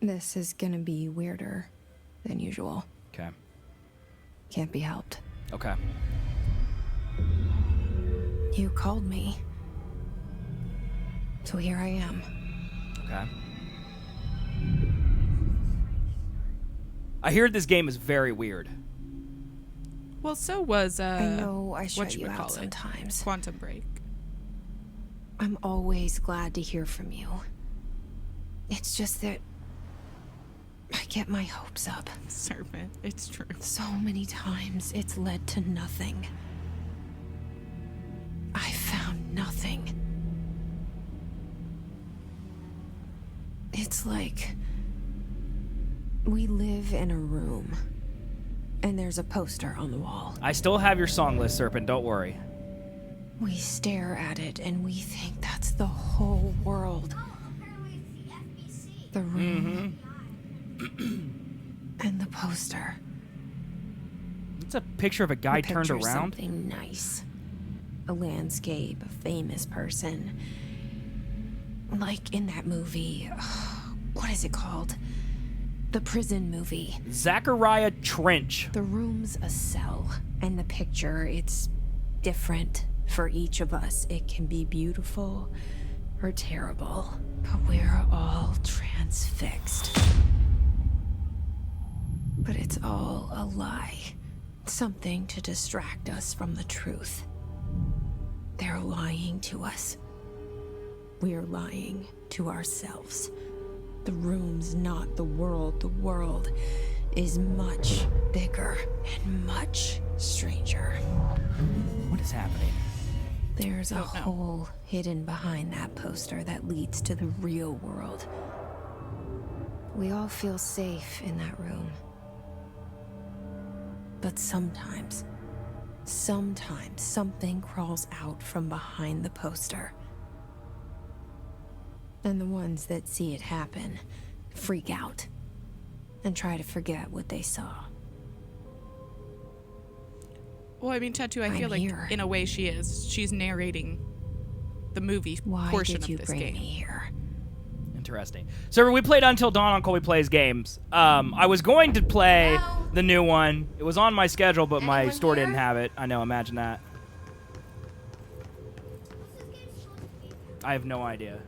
This is gonna be weirder than usual. Okay. Can't be helped. Okay. You called me. So here I am. Okay. I hear this game is very weird. Well, so was I know I shut you out sometimes. Quantum Break. I'm always glad to hear from you. It's just that I get my hopes up. Serpent, it's true. So many times it's led to nothing. I found nothing. It's like we live in a room and there's a poster on the wall. I still have your song list, Serpent. Don't worry. We stare at it and we think that's the whole world. The room and the poster. It's a picture of a guy turned around. Something nice. A landscape, a famous person. Like in that movie. What is it called? The prison movie. Zachariah Trench. The room's a cell, and the picture, it's different for each of us. It can be beautiful or terrible, but we're all transfixed. But it's all a lie. Something to distract us from the truth. They're lying to us. We're lying to ourselves. The room's not the world. The world is much bigger and much stranger. What is happening? There's a hole hidden behind that poster that leads to the real world. We all feel safe in that room. But sometimes something crawls out from behind the poster. And the ones that see it happen freak out and try to forget what they saw. Well, I mean, Tattoo, I feel like in a way she's narrating the movie portion of this game. Why did you bring me here? Interesting. So we played Until Dawn on Colby Plays Games. I was going to play the new one. It was on my schedule, but my store didn't have it. I know, imagine that. I have no idea.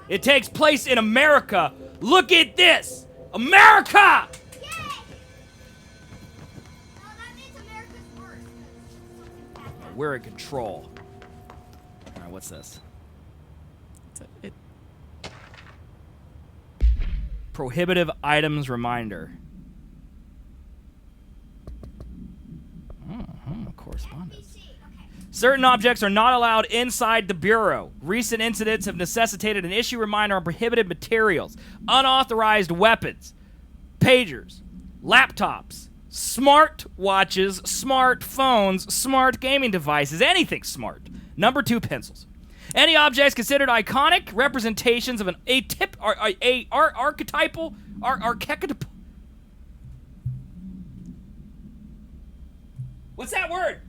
It takes place in America. Look at this! America! Yay! Well, that means America's worse. We're in control. All right, what's this? Prohibitive items reminder. Correspondence. Certain objects are not allowed inside the Bureau. Recent incidents have necessitated an issue reminder on prohibited materials, unauthorized weapons, pagers, laptops, smart watches, smartphones, smart gaming devices, anything smart. Number 2, pencils. Any objects considered iconic representations of an archetypal. What's that word?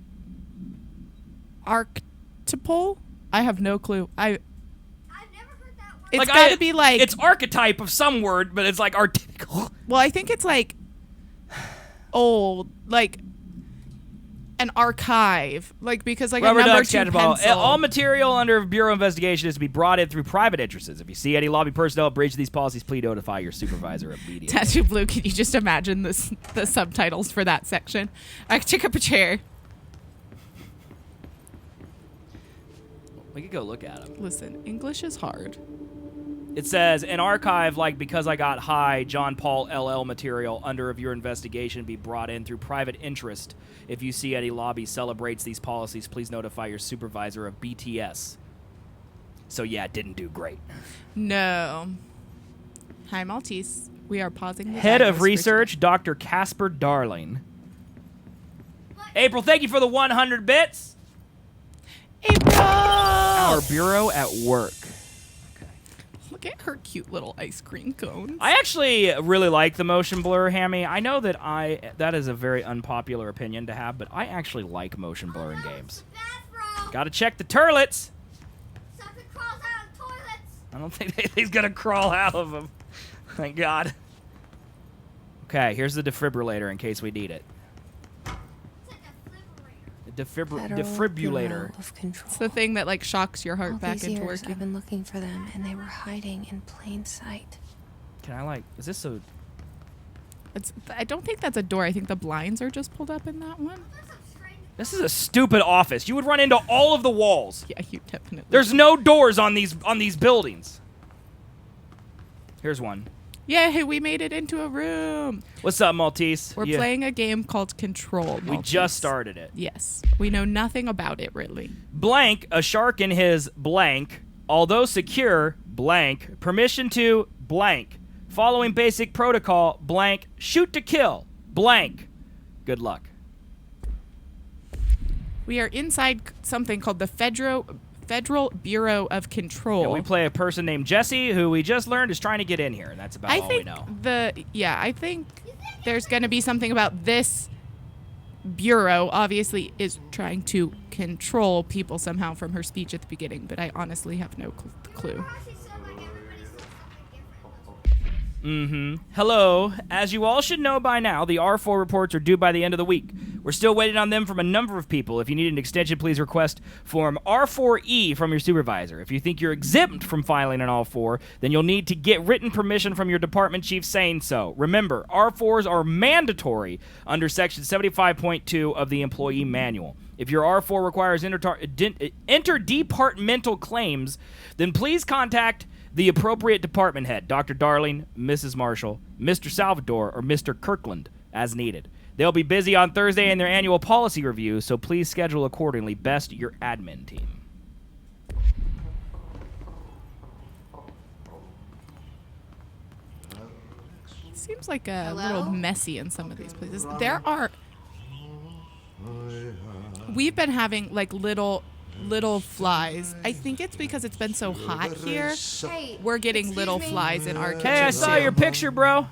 Archetypal? I have no clue. I've never heard that word. It's got to be like... It's archetype of some word, but it's like article. Well, I think it's like old, like an archive. Like, because like Rubber a number duck, 2 pencil. All material under Bureau investigation is to be brought in through private entrances. If you see any lobby personnel breach these policies, please notify your supervisor immediately. Tattoo Blue, can you just imagine the subtitles for that section? I took up a chair. We could go look at them. Listen, English is hard. It says, an archive like Because I Got High, John Paul LL material under review or investigation be brought in through private interest. If you see any lobby celebrates these policies, please notify your supervisor of BTS. So yeah, it didn't do great. No. Hi, Maltese. We are pausing. Head of Research, Dr. Casper Darling. April, thank you for the 100 bits. April! Our Bureau at work. Look at her cute little ice cream cones. I actually really like the motion blur, Hammy. I know that that is a very unpopular opinion to have, but I actually like motion blur in games. Gotta check the turlets. Something crawls out of toilets. I don't think he's gonna crawl out of them. Thank God. Okay, here's the defibrillator in case we need it. Defibrillator. Of control. It's the thing that like shocks your heart All back these into years working. I've been looking for them, and they were hiding in plain sight. Can I like? Is this a? I don't think that's a door. I think the blinds are just pulled up in that one. This is a stupid office. You would run into all of the walls. Yeah, you definitely. There's no doors on these buildings. Here's one. Yay, we made it into a room. What's up, Maltese? We're playing a game called Control. We Maltese. just started it. Yes. We know nothing about it, really. Blank, a shark in his blank, although secure, blank, permission to blank, following basic protocol, blank, shoot to kill, blank. Good luck. We are inside something called the Federal Bureau of Control. Yeah, we play a person named Jesse, who we just learned is trying to get in here, and that's about all we know. I think there's going to be something about this bureau. Obviously, is trying to control people somehow from her speech at the beginning, but I honestly have no clue. Hello. As you all should know by now, the R4 reports are due by the end of the week. We're still waiting on them from a number of people. If you need an extension, please request Form R4E from your supervisor. If you think you're exempt from filing an R4, then you'll need to get written permission from your department chief saying so. Remember, R4s are mandatory under Section 75.2 of the Employee Manual. If your R4 requires interdepartmental claims, then please contact the appropriate department head, Dr. Darling, Mrs. Marshall, Mr. Salvador, or Mr. Kirkland, as needed. They'll be busy on Thursday in their annual policy review, so please schedule accordingly. Best, your admin team. Seems like a little messy in some of these places. There are... We've been having, like, little flies. I think it's because it's been so hot here. Hey, We're getting little flies in our kitchen. Hey, I saw your picture, bro.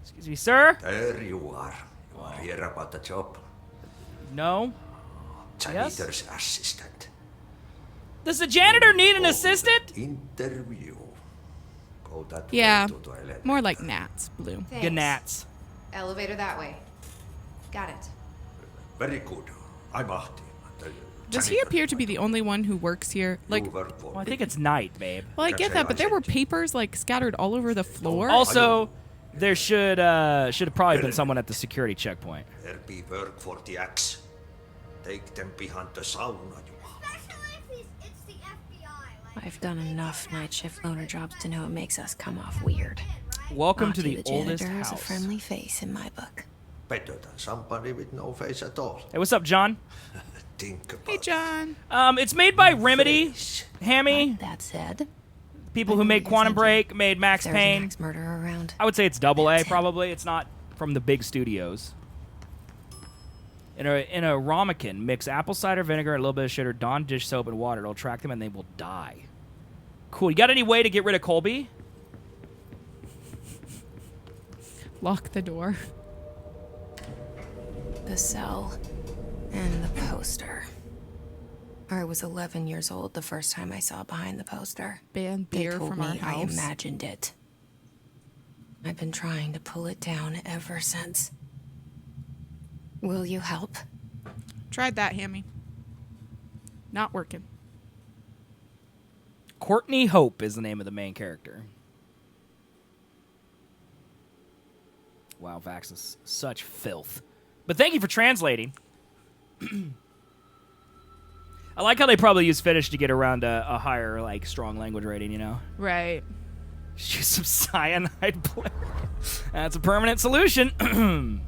Excuse me, sir? There you are. You are here about the job. No. Janitor's assistant. Does the janitor need an assistant? Interview. Go that Yeah, way to toilet. more like gnats, Blue. thanks. Gnats. Elevator that way. Got it. Very good. I'm Ahti. the Does he janitor. appear to be the only one who works here? Like, You work for Well, I me. think it's night, babe. well, I get that, but there were papers like scattered all over the floor. Also, there should have probably been someone at the security checkpoint. There be work for the axe. Take them behind the sauna, you are. Especially if it's the FBI. Like, I've done enough night shift loner jobs to know it makes us come off weird. Welcome to Ahti the oldest janitor is a house. friendly face in my book. Better than somebody with no face at all. Hey, what's up, John? Think about Hey, John. It's made by Remedy, Hammy. That said, People who made Quantum Break, made Max there's an Payne. axe murderer around. I would say it's double A, That's it. probably. It's not from the big studios. In a ramekin, mix apple cider vinegar, a little bit of sugar, Dawn dish soap, and water. It'll attract them, and they will die. Cool. You got any way to get rid of Colby? Lock the door. The cell and the poster. I was 11 years old the first time I saw behind the poster. Banned They beer told from our me I house. imagined it. I've been trying to pull it down ever since. Will you help? Tried that, Hammy. Not working. Courtney Hope is the name of the main character. Wow, Vax is such filth. But thank you for translating. I like how they probably use Finnish to get around a higher, like, strong language rating, you know? Right. Use some cyanide blare. That's a permanent solution.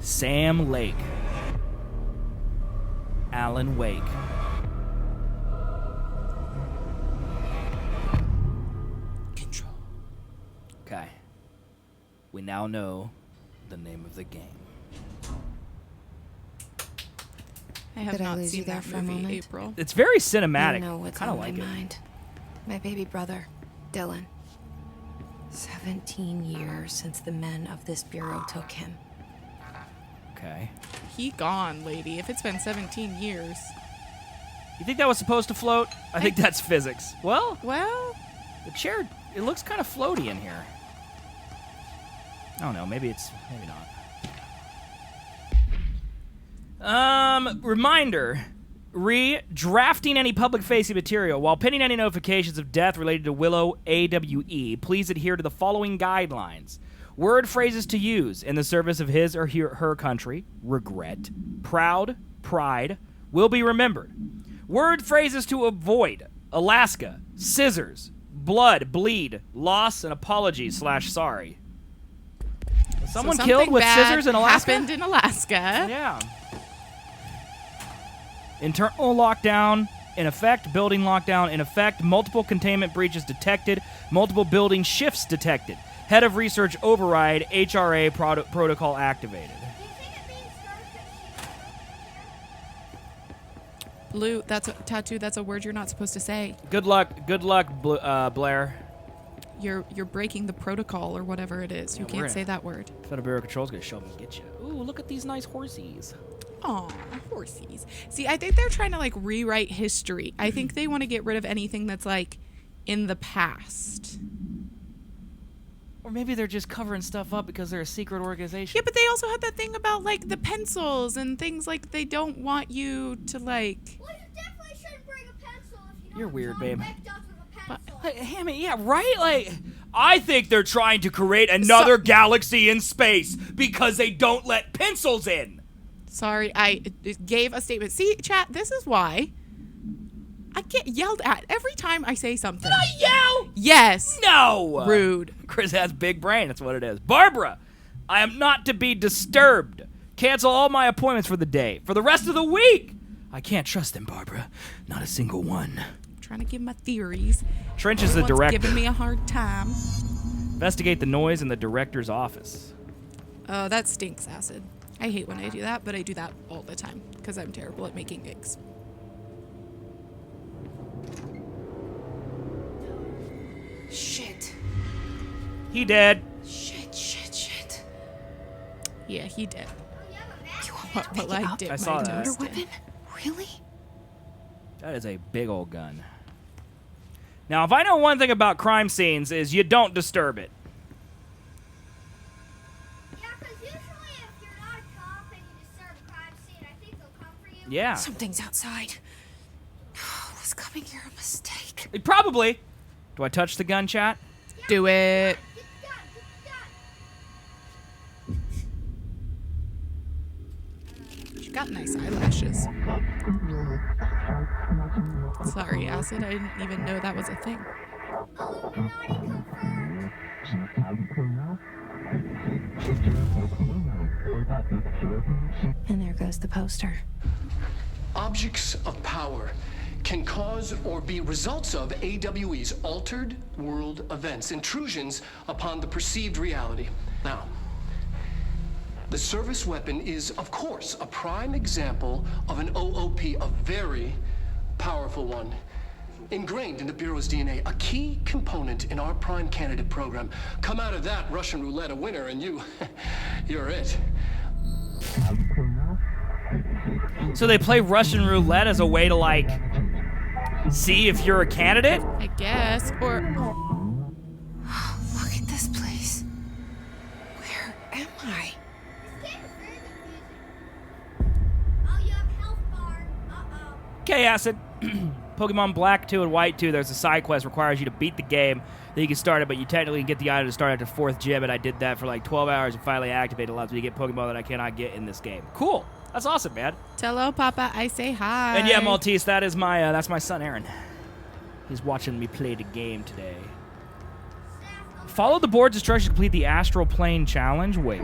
Sam Lake. Alan Wake. Control. Okay. We now know the name of the game. I have Did I not lose seen you there that for a movie, moment? April. It's very cinematic. You know what's Kind of on like my it. mind. My baby brother, Dylan. 17 years since the men of this bureau took him. Okay. He gone, lady. If it's been 17 years. You think that was supposed to float? I think that's physics. Well, Well, the chair, it looks kind of floaty in here. I don't know. Maybe not. Reminder. Drafting any public-facing material. While pending any notifications of death related to Willow AWE, please adhere to the following guidelines. Word phrases to use in the service of his or her country. Regret. Proud. Pride. Will be remembered. Word phrases to avoid. Alaska. Scissors. Blood. Bleed. Loss. And apologies / sorry. Was someone so killed something with bad scissors in Alaska? happened in Alaska. Yeah. Internal lockdown in effect. Building lockdown in effect. Multiple containment breaches detected. Multiple building shifts detected. Head of research override. HRA protocol activated. Do you think it means her because Blue, that's a tattoo. That's a word you're not supposed to say. Good luck, Blair. You're breaking the protocol or whatever it is. You we're can't in. say that word. Federal Bureau of Control's gonna show me and get you. Ooh, look at these nice horsies. Aw, horsies. See, I think they're trying to like rewrite history. I think they want to get rid of anything that's like in the past. Or maybe they're just covering stuff up because they're a secret organization. Yeah, but they also had that thing about like the pencils and things like they don't want you to like. well, you definitely shouldn't bring a pencil if you know You're what weird, John babe. Wick does with a pencil. Like, Hammy, yeah, right? Like, I think they're trying to create another galaxy in space because they don't let pencils in. Sorry, I gave a statement. See, chat, this is why I get yelled at every time I say something. Did I yell? Yes. No. Rude. Chris has big brain. That's what it is. Barbara, I am not to be disturbed. Cancel all my appointments for the day. For the rest of the week. I can't trust them, Barbara. Not a single one. I'm trying to give my theories. Trench is the Everyone's director. giving me a hard time. Investigate the noise in the director's office. Oh, that stinks, Acid. I hate when I do that, but I do that all the time because I'm terrible at making gigs. Shit. He dead. Shit. Yeah, he did. You want me to pick Well, it I up? did I my saw that. Your toast in. weapon? Really? That is a big old gun. Now, if I know one thing about crime scenes is you don't disturb it. Yeah, because usually if you're not a cop and you disturb a crime scene, I think they'll come for you. Yeah. Something's outside. Was coming here a mistake? Probably. Do I touch the gun, chat? Do it. Get the gun, get the gun. She got nice eyelashes. Sorry, Acid. I didn't even know that was a thing. Illuminati confirmed. And there goes the poster. Objects of power can cause or be results of AWE's altered world events, intrusions upon the perceived reality. Now, the service weapon is, of course, a prime example of an OOP, a very powerful one. Ingrained in the Bureau's DNA, a key component in our prime candidate program. Come out of that Russian roulette a winner and you're it. So they play Russian roulette as a way to, like, see if you're a candidate? I guess. Or Look at this place. Where am I? This game is very confusing. Oh, you have health bar. Uh-oh. Okay, Acid. Pokemon Black 2 and White 2, there's a side quest requires you to beat the game. Then you can start it, but you technically can get the item to start after 4th gym, and I did that for like 12 hours and finally activated. It allows me to get Pokemon that I cannot get in this game. Cool. That's awesome, man. hello, Papa. I say hi. And yeah, Maltese, that is my that's my son, Aaron. He's watching me play the game today. Follow the board's instructions to complete the Astral Plane Challenge. Wait.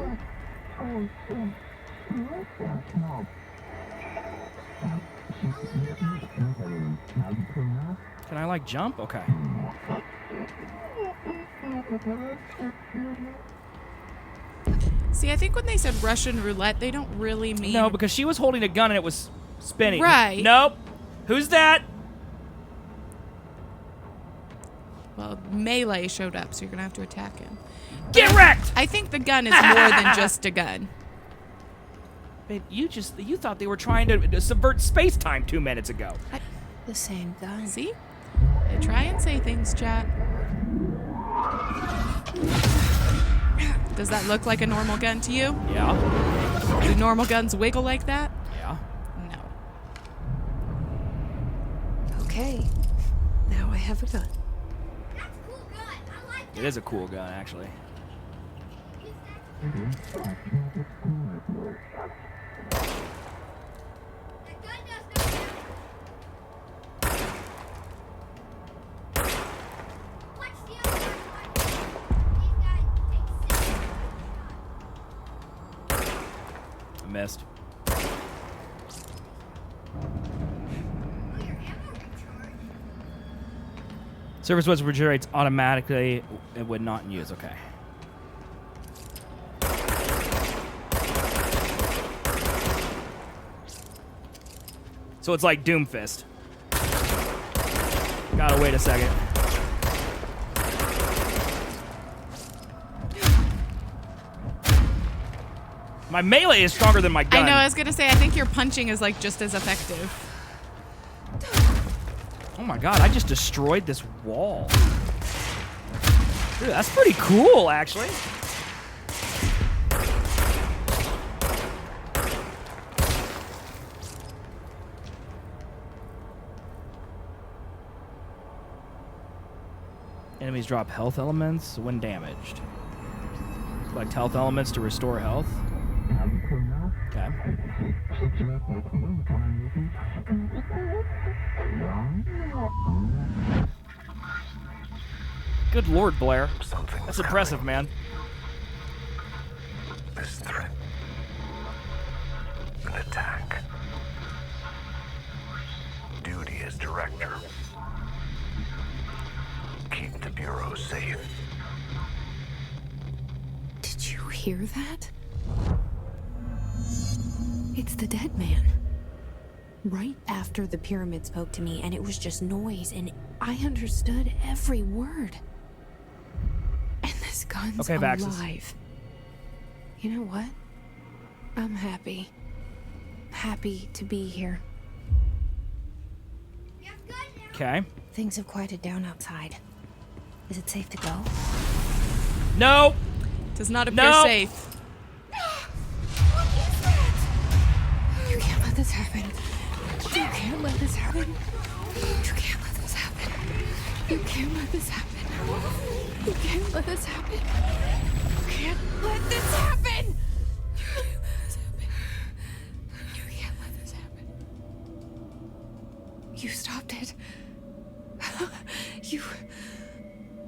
Can I, like, jump? Okay. See, I think when they said Russian roulette, they don't really mean. No, because she was holding a gun and it was Spinning. Right. Nope. Who's that? Well, melee showed up, so you're gonna have to attack him. Get wrecked! I think the gun is more than just a gun. Babe, you thought they were trying to subvert space-time 2 minutes ago. The same gun. See? I try and say things, chat. Does that look like a normal gun to you? Yeah. Do normal guns wiggle like that? Yeah. No. Okay. Now I have a gun. That's a cool gun. I like It is a cool gun, actually. that gun does no damage. Watch the other one. These guys take 6 I missed. Oh, your ammo recharge. Surface weapons regenerates automatically. It would not in use. Okay. So it's like Doomfist. Gotta wait a second. My melee is stronger than my gun. I know, I was gonna say, I think your punching is like just as effective. Oh my god, I just destroyed this wall. Dude, that's pretty cool, actually. Enemies drop health elements when damaged. Collect health elements to restore health. Okay. Good lord, Blair. That's impressive, man. This threat. An attack. Duty as director. Keep the Bureau safe. Did you hear that? It's the dead man. Right after the pyramid spoke to me, and it was just noise, and I understood every word. And this gun's Okay, Vaxis. alive. You know what? I'm happy. Happy to be here. You have gun now. Okay. Things have quieted down outside. Is it safe to go? No! Does not appear No. safe. What is that? You can't let this happen. You can't let this happen. You can't let this happen. You can't let this happen. You can't let this happen. You can't let this happen. You can't let this happen. You stopped it. You.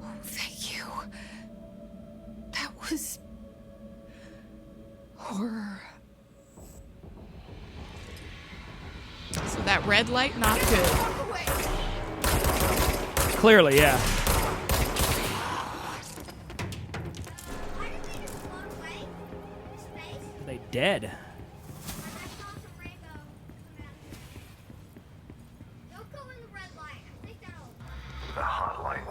Oh, thank you. That was horror. So that red light, not good. Clearly, yeah. Why did they just float away? In space? They dead. I saw some rainbow. Don't go in the red light. I think that'll. The hotline.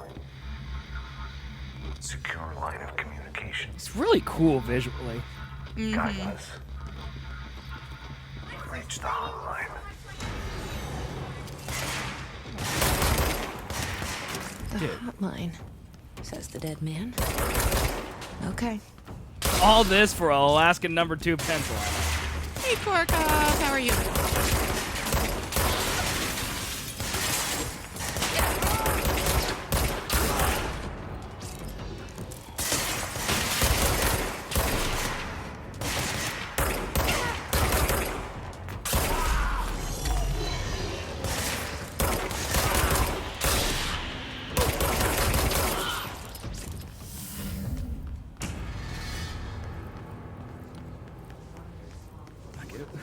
Secure line of communication. It's really cool visually. Guide us. Reach the hotline. The hotline, says the dead man. Okay. All this for Alaskan #2 pencil. Hey, Korkov, how are you?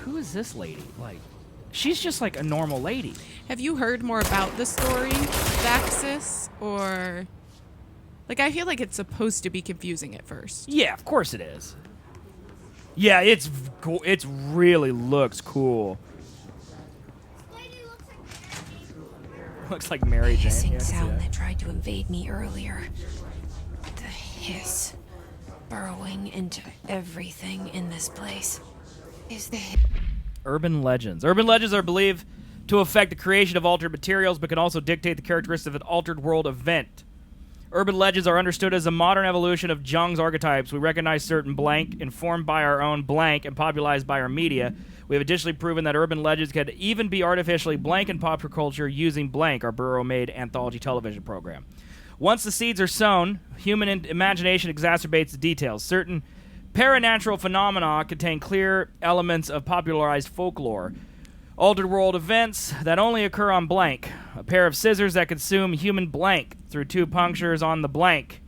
Who is this lady? Like, she's just like a normal lady. Have you heard more about the story, Vaxis? Or. Like, I feel like it's supposed to be confusing at first. Yeah, of course it is. Yeah, it's really looks cool. Looks like Mary Jane. Hissing Yeah, I see sound that. that tried to invade me earlier. The hiss burrowing into everything in this place. Is the Urban legends. Urban legends are believed to affect the creation of altered materials, but can also dictate the characteristics of an altered world event. Urban legends are understood as a modern evolution of Jung's archetypes. We recognize certain blank, informed by our own blank, and popularized by our media. We have additionally proven that urban legends could even be artificially blank in popular culture using blank, our Burrow-made anthology television program. Once the seeds are sown, human imagination exacerbates the details. Certain paranatural phenomena contain clear elements of popularized folklore. Altered world events that only occur on blank. A pair of scissors that consume human blank through 2 punctures on the blank.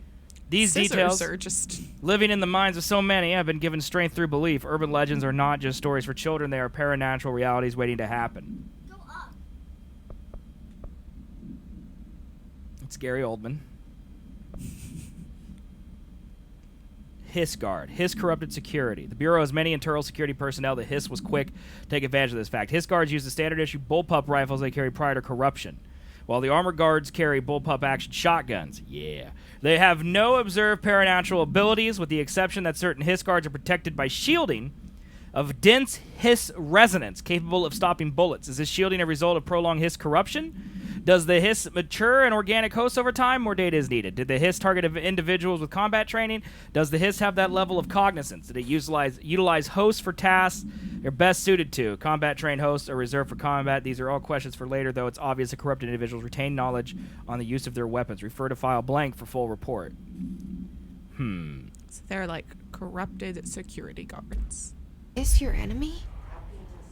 These Scissors details, are just living in the minds of so many, have been given strength through belief. Urban legends are not just stories for children, they are paranatural realities waiting to happen. Go up. It's Gary Oldman. Hiss Guard. Hiss corrupted security. The Bureau has many internal security personnel. The Hiss was quick to take advantage of this fact. Hiss Guards use the standard issue bullpup rifles they carried prior to corruption, while the armored guards carry bullpup action shotguns. Yeah. They have no observed paranatural abilities, with the exception that certain Hiss Guards are protected by shielding of dense Hiss resonance capable of stopping bullets. Is this shielding a result of prolonged Hiss corruption? Does the Hiss mature an organic host over time? More data is needed. Did the Hiss target individuals with combat training? Does the Hiss have that level of cognizance? Did it utilize hosts for tasks they're best suited to? Combat-trained hosts are reserved for combat. These are all questions for later, though it's obvious that corrupted individuals retain knowledge on the use of their weapons. Refer to file blank for full report. so they're like corrupted security guards. is your enemy?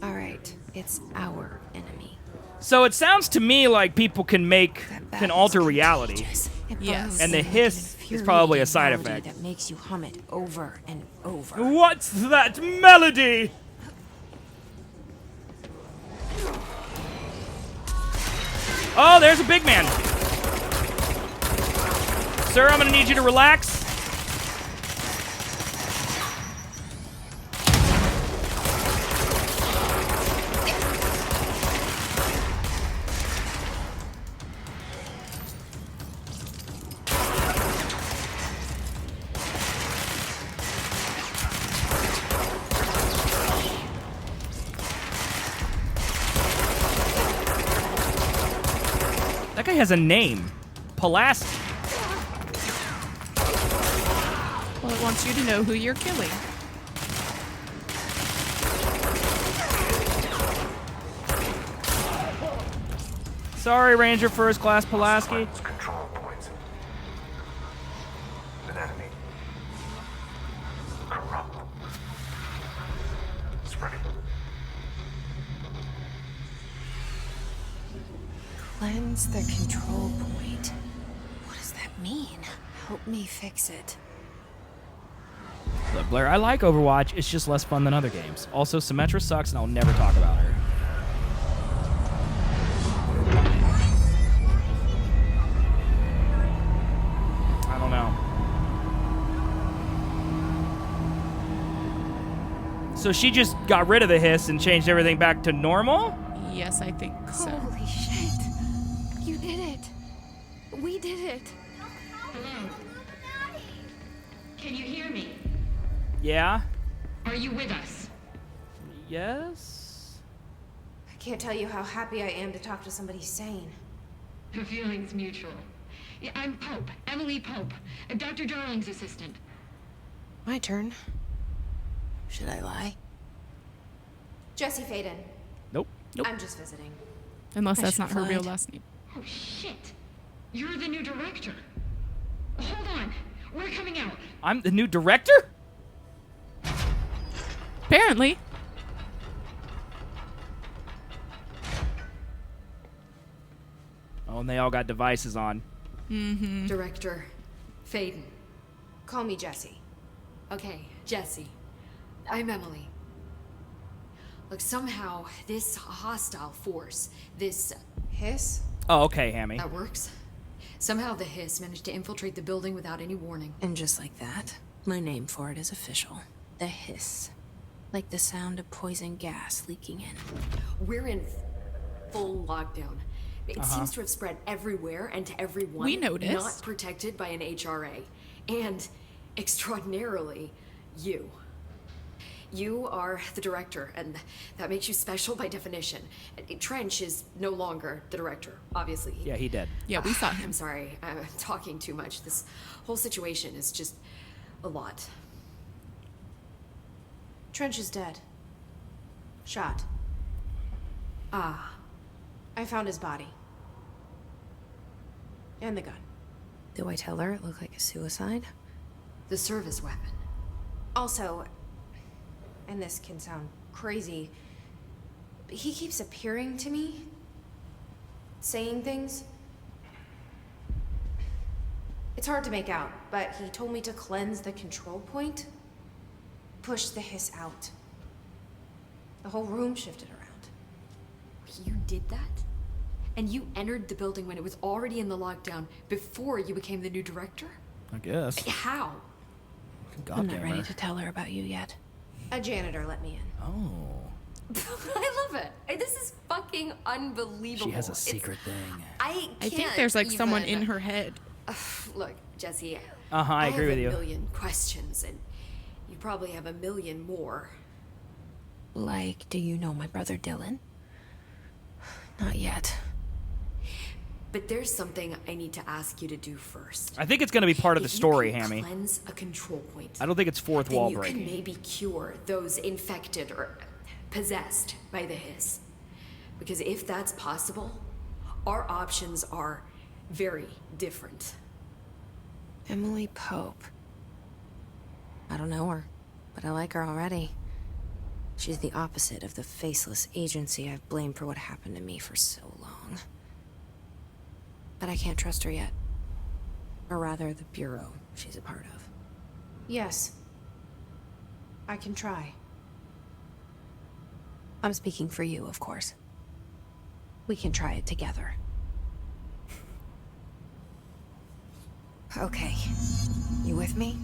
All right, it's our enemy. So it sounds to me like people can That alter battle's reality. contagious. It Yes. burns And the like an hiss is probably a infuriating side melody effect. that makes you hum it over and over. What's that melody? Oh, there's a big man. Sir, I'm gonna need you to relax. That guy has a name. Pulaski. Well, it wants you to know who you're killing. Sorry, Ranger First Class Pulaski. Surveillance control points. An enemy. Corrupt. Spreading. Cleanse the control point. What does that mean? Help me fix it. Look, Blair, I like Overwatch. It's just less fun than other games. Also, Symmetra sucks, and I'll never talk about her. I don't know. So she just got rid of the hiss and changed everything back to normal? Yes, I think so. Holy shit. You did it. We did it. Can you hear me? Yeah? Are you with us? Yes? I can't tell you how happy I am to talk to somebody sane. The feeling's mutual. Yeah, I'm Pope, Emily Pope, Dr. Darling's assistant. My turn. Should I lie? Jesse Faden. Nope. I'm just visiting. Unless I that's not should've her real lied. last name. Oh, shit. You're the new director. Hold on. We're coming out. I'm the new director? Apparently. Oh, and they all got devices on. Director Faden. Call me Jesse. Okay, Jesse. I'm Emily. Look, somehow this hostile force, this Hiss? Oh, okay, Hammy. that works. Somehow the hiss managed to infiltrate the building without any warning. And just like that, my name for it is official. The hiss. Like the sound of poison gas leaking in. We're in full lockdown. It seems to have spread everywhere and to everyone. We noticed. Not protected by an HRA. And, extraordinarily, you. You are the director, and that makes you special by definition. Trench is no longer the director, obviously. Yeah, he did. Yeah, we saw him. I'm sorry, I'm talking too much. This whole situation is just a lot. Trench is dead. Shot. Ah. I found his body. And the gun. Do I tell her it looked like a suicide? The service weapon. Also, and this can sound crazy, but he keeps appearing to me, saying things. It's hard to make out, but he told me to cleanse the control point, push the hiss out. The whole room shifted around. You did that? And you entered the building when it was already in the lockdown before you became the new director? I guess. How? I'm not ready to tell her about you yet. A janitor let me in. Oh. I love it. This is fucking unbelievable. She has a secret thing. I think there's like someone in her head. Look, Jesse. I agree with you. I have a million questions, and you probably have a million more. Like, do you know my brother Dylan? Not yet. But there's something I need to ask you to do first. I think it's going to be part of the story, If you can Hammy. cleanse a control point, I don't think it's fourth then wall you breaking. can maybe cure those infected or possessed by the hiss. Because if that's possible, our options are very different. Emily Pope. I don't know her, but I like her already. She's the opposite of the faceless agency I've blamed for what happened to me for so long. But I can't trust her yet. Or rather, the bureau she's a part of. Yes. I can try. I'm speaking for you, of course. We can try it together. Okay. You with me?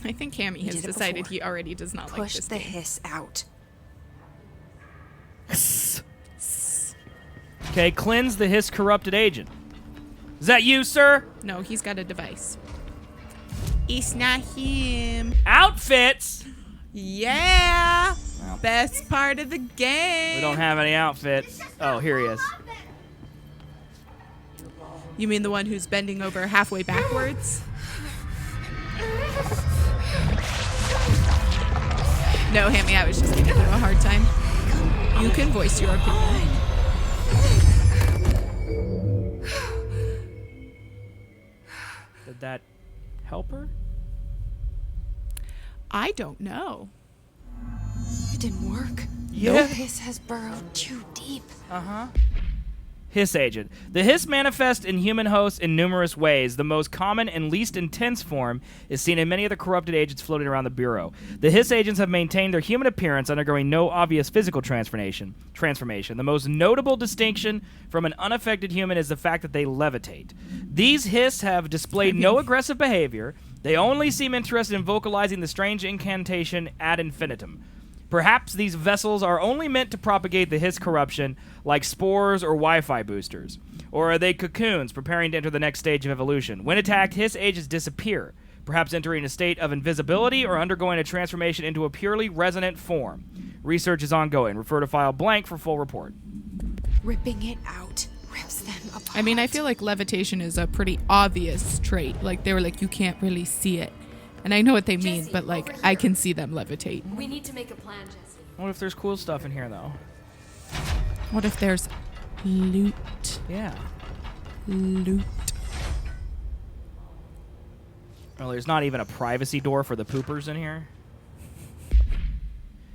I think Hammy has did it decided before. he already does not like Push this the game. hiss out. Okay, cleanse the hiss corrupted agent. Is that you, sir? No, he's got a device. It's not him. Outfits? Yeah. Well. Best part of the game. We don't have any outfits. Oh, here he is. You mean the one who's bending over halfway backwards? No, Hammy, I was just giving you a hard time. You can voice your opinion. Did that help her? I don't know. It didn't work. Yeah. The hiss has burrowed too deep. Hiss agent. The hiss manifests in human hosts in numerous ways. The most common and least intense form is seen in many of the corrupted agents floating around the Bureau. The hiss agents have maintained their human appearance, undergoing no obvious physical transformation. The most notable distinction from an unaffected human is the fact that they levitate. These hiss have displayed no aggressive behavior. They only seem interested in vocalizing the strange incantation ad infinitum. Perhaps these vessels are only meant to propagate the hiss corruption, like spores or Wi-Fi boosters. Or are they cocoons preparing to enter the next stage of evolution? When attacked, hiss agents disappear, perhaps entering a state of invisibility or undergoing a transformation into a purely resonant form. Research is ongoing. Refer to file blank for full report. Ripping it out rips them apart. I mean, I feel like levitation is a pretty obvious trait. Like, they were like, you can't really see it. And I know what they mean, Jesse, but like, over I here. can see them levitate. We need to make a plan, Jesse. What if there's cool stuff in here, though? What if there's loot? Yeah. Loot. Well, there's not even a privacy door for the poopers in here.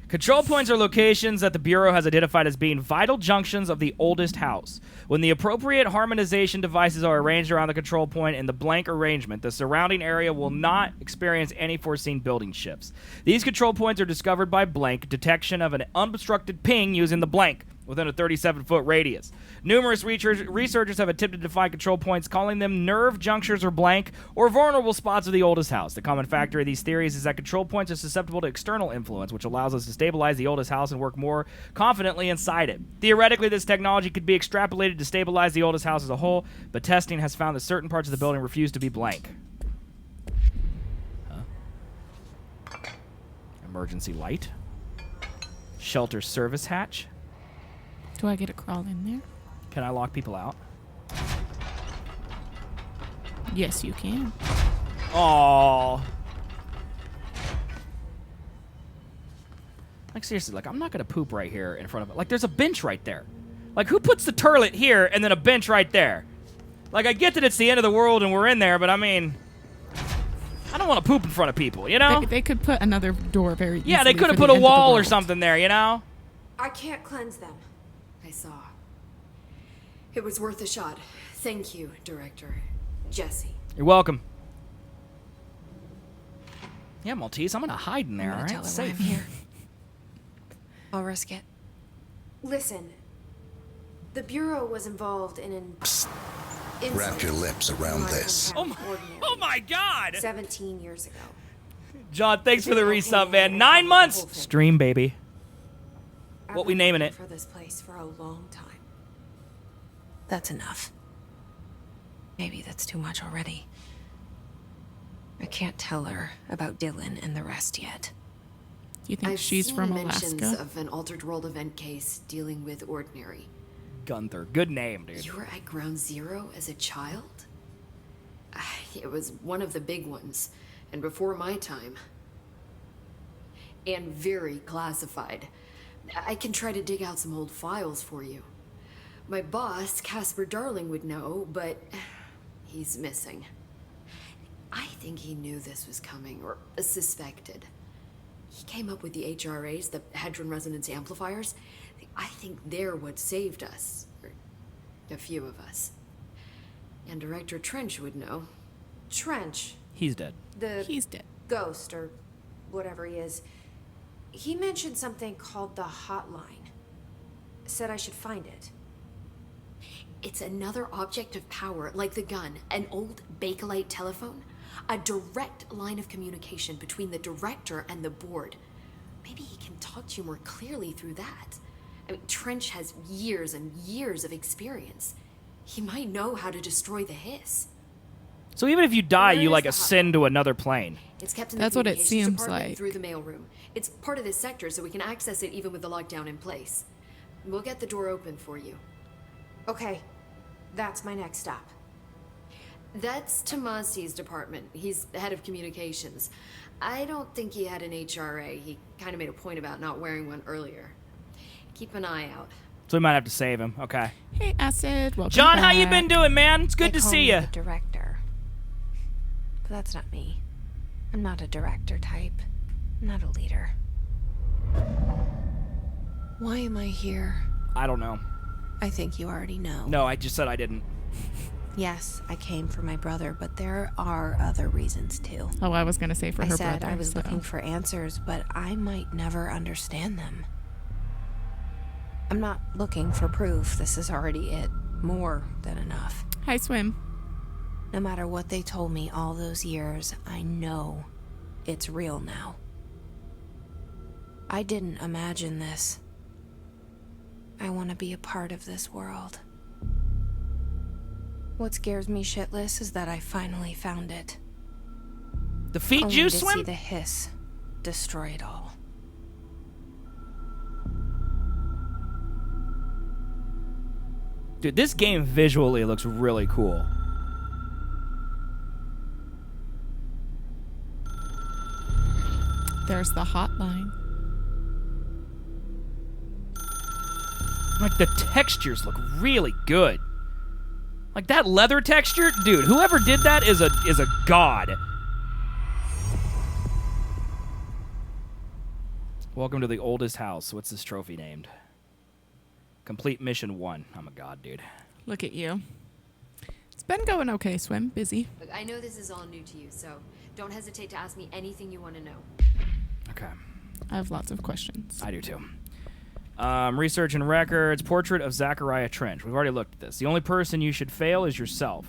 Control points are locations that the Bureau has identified as being vital junctions of the oldest house. When the appropriate harmonization devices are arranged around the control point in the blank arrangement, the surrounding area will not experience any foreseen building shifts. These control points are discovered by blank detection of an unobstructed ping using the blank. within a 37-foot radius. Numerous researchers have attempted to find control points, calling them nerve junctures or blank, or vulnerable spots of the oldest house. The common factor of these theories is that control points are susceptible to external influence, which allows us to stabilize the oldest house and work more confidently inside it. Theoretically, this technology could be extrapolated to stabilize the oldest house as a whole, but testing has found that certain parts of the building refuse to be blank. Emergency light. Shelter service hatch. Do I get to crawl in there? Can I lock people out? Yes, you can. Aww. Like, seriously, like, I'm not gonna poop right here in front of it. Like, there's a bench right there. Like, who puts the toilet here and then a bench right there? Like, I get that it's the end of the world and we're in there, but I mean, I don't want to poop in front of people, you know? They could put another door very easily. Yeah, they could have for put the a end of the wall or world. something there, you know? I can't cleanse them. I saw. It was worth a shot. Thank you, Director. Jesse. You're welcome. Yeah, Maltese, I'm gonna hide in there, I'm all gonna right? tell her why Safe. I'm here. I'll risk it. Listen, the Bureau was involved in an Wrap your lips around this. Oh my God! 17 years ago. John, thanks for the resub, man. 9 months! Stream, baby. What we naming it? For this place for a long time. That's enough. Maybe that's too much already. I can't tell her about Dylan and the rest yet. You think I've she's seen from mentions Alaska? of an altered world event case dealing with Ordinary. Gunther. Good name, dude. You were at Ground Zero as a child? It was one of the big ones, and before my time. And very classified. I can try to dig out some old files for you. My boss, Casper Darling, would know, but he's missing. I think he knew this was coming, or suspected. He came up with the HRAs, the Hadron Resonance Amplifiers. I think they're what saved us. Or a few of us. And Director Trench would know. Trench, He's dead. He's dead. ghost, or whatever he is, he mentioned something called the hotline. Said I should find it. It's another object of power, like the gun, an old Bakelite telephone. A direct line of communication between the director and the board. Maybe he can talk to you more clearly through that. I mean, Trench has years and years of experience. He might know how to destroy the hiss. So even if you die, Where you is like the ascend to another plane. It's kept in That's the what it communications seems department like. through the mailroom. It's part of this sector, so we can access it even with the lockdown in place. We'll get the door open for you. Okay, that's my next stop. That's Tomasi's department. He's the head of communications. I don't think he had an HRA. He kind of made a point about not wearing one earlier. Keep an eye out. So we might have to save him. Okay. Hey, Acid. Welcome John, back. how you been doing, man? It's good They to call see me you. the director. But that's not me. I'm not a director type. I'm not a leader. Why am I here? I don't know. I think you already know. No, I just said I didn't. Yes, I came for my brother, but there are other reasons too. Oh, I was going to say for I her said brother. I was so. looking for answers, but I might never understand them. I'm not looking for proof. This is already it. More than enough. Hi, Swim. No matter what they told me all those years, I know it's real now. I didn't imagine this. I want to be a part of this world. What scares me shitless is that I finally found it. The feet Only juice to swim? see the hiss destroy it all. Dude, this game visually looks really cool. There's the hotline. Like, the textures look really good. Like, that leather texture? Dude, whoever did that is a god. Welcome to the oldest house. What's this trophy named? Complete mission 1. I'm a god, dude. Look at you. It's been going okay, Swim. Busy. Look, I know this is all new to you, so don't hesitate to ask me anything you want to know. Okay. I have lots of questions. I do too. Research and records. Portrait of Zachariah Trench. We've already looked at this. The only person you should fail is yourself.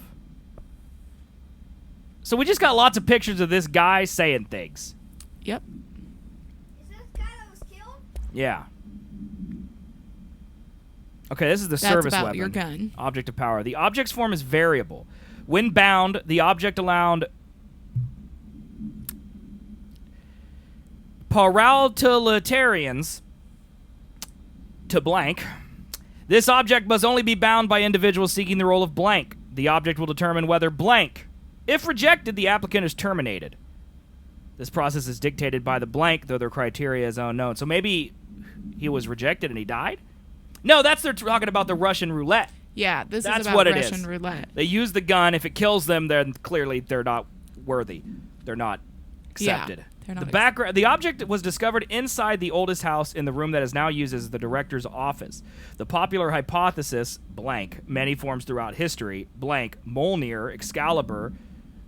So we just got lots of pictures of this guy saying things. Yep. Is this guy that was killed? Yeah. Okay, this is the That's service about weapon. your gun. Object of power. The object's form is variable. When bound, the object allowed paralitarians to blank. This object must only be bound by individuals seeking the role of blank. The object will determine whether blank. If rejected, the applicant is terminated. This process is dictated by the blank, though their criteria is unknown. So maybe he was rejected and he died? No, they're talking about the Russian roulette. Yeah, this That's is about what it Russian is. roulette. They use the gun. If it kills them, then clearly they're not worthy. They're not accepted. Yeah, they're not The object was discovered inside the oldest house in the room that is now used as the director's office. The popular hypothesis, blank, many forms throughout history, blank, Mjolnir, Excalibur,